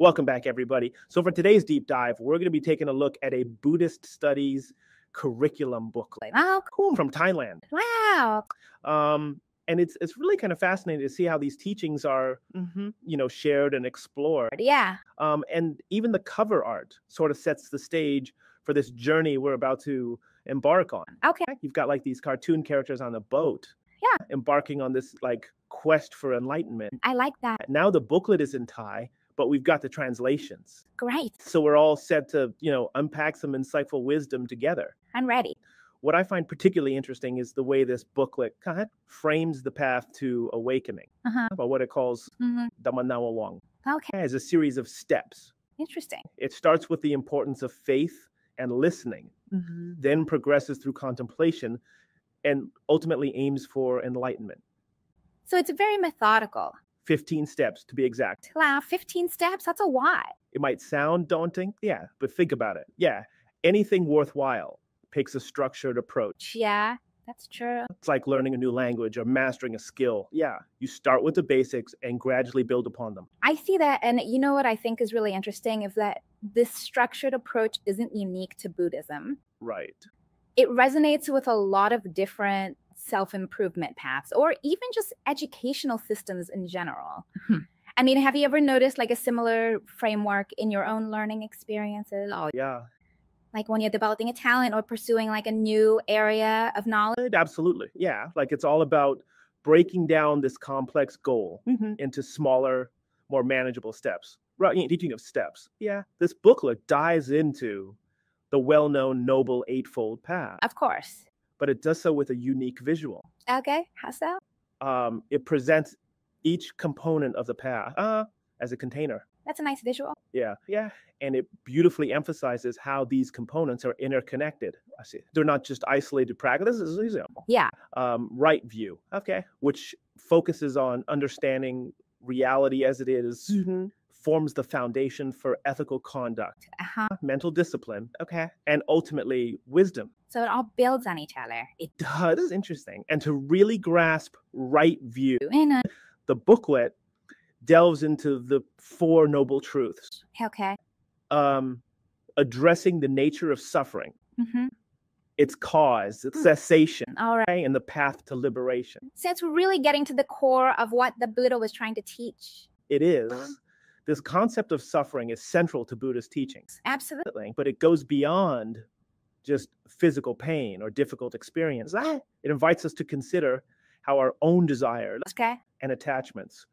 Welcome back, everybody. So for today's deep dive, we're going to be taking a look at a Buddhist studies curriculum booklet Oh, cool. from Thailand. Wow. And it's really kind of fascinating to see how these teachings are, shared and explored. Yeah. And even the cover art sort of sets the stage for this journey we're about to embark on. Okay. You've got like these cartoon characters on a boat. Yeah. Embarking on this like quest for enlightenment. I like that. Now the booklet is in Thai, but we've got the translations. Great. So we're all set to, unpack some insightful wisdom together. I'm ready. What I find particularly interesting is the way this booklet frames the path to awakening, about what it calls Dhammanawa Wung, Okay. as a series of steps. Interesting. It starts with the importance of faith and listening, then progresses through contemplation, and ultimately aims for enlightenment. So it's very methodical. 15 steps to be exact. Wow, 15 steps? That's a lot. It might sound daunting, yeah, but think about it. Yeah, anything worthwhile takes a structured approach. Yeah, that's true. It's like learning a new language or mastering a skill. Yeah, you start with the basics and gradually build upon them. I see that. And you know what I think is really interesting is that this structured approach isn't unique to Buddhism. Right. It resonates with a lot of different self-improvement paths or even just educational systems in general. I mean, have you ever noticed like a similar framework in your own learning experiences? Oh, yeah. Like when you're developing a talent or pursuing like a new area of knowledge? Absolutely. Yeah. Like it's all about breaking down this complex goal into smaller, more manageable steps. Right. Teaching of steps. Yeah. This booklet dives into the well-known Noble Eightfold Path. Of course. But it does so with a unique visual. Okay. How so? It presents each component of the path as a container. That's a nice visual. Yeah. And it beautifully emphasizes how these components are interconnected. I see. They're not just isolated practices. Yeah. Right view. Okay. Which focuses on understanding reality as it is, forms the foundation for ethical conduct, mental discipline, and ultimately wisdom. So it all builds on each other. It does. This is interesting. And to really grasp right view, the booklet delves into the Four Noble Truths. Okay. Addressing the nature of suffering, its cause, its cessation, all right, and the path to liberation. So it's really getting to the core of what the Buddha was trying to teach. It is. This concept of suffering is central to Buddhist teachings. Absolutely. But it goes beyond just physical pain or difficult experience. It invites us to consider how our own desires and attachments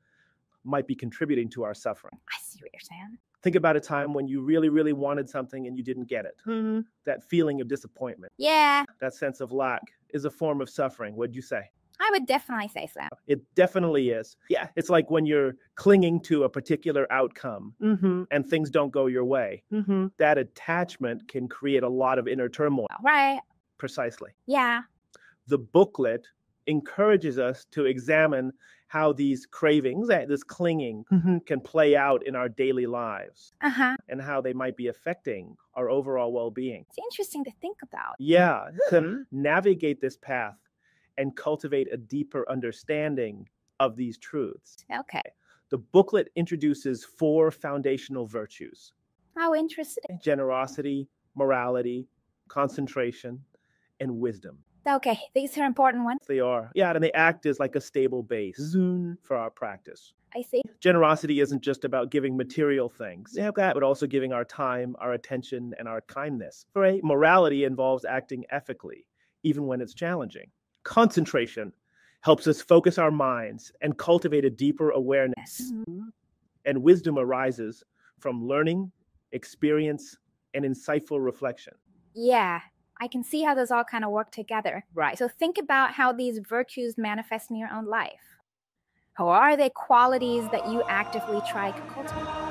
might be contributing to our suffering. I see what you're saying. Think about a time when you really, really wanted something and you didn't get it. That feeling of disappointment. Yeah. That sense of lack is a form of suffering. What'd you say? I would definitely say so. It definitely is. Yeah. It's like when you're clinging to a particular outcome and things don't go your way. That attachment can create a lot of inner turmoil. Right. Precisely. Yeah. The booklet encourages us to examine how these cravings, this clinging, can play out in our daily lives and how they might be affecting our overall well-being. It's interesting to think about. Yeah, to navigate this path and cultivate a deeper understanding of these truths. Okay. The booklet introduces 4 foundational virtues. How interesting. Generosity, morality, concentration, and wisdom. Okay, these are important ones. They are. Yeah, and they act as like a stable base for our practice. I see. Generosity isn't just about giving material things, but also giving our time, our attention, and our kindness. Right? Morality involves acting ethically, even when it's challenging. Concentration helps us focus our minds and cultivate a deeper awareness. And wisdom arises from learning, experience, and insightful reflection. Yeah. I can see how those all kind of work together. Right. So think about how these virtues manifest in your own life. How are they qualities that you actively try to cultivate?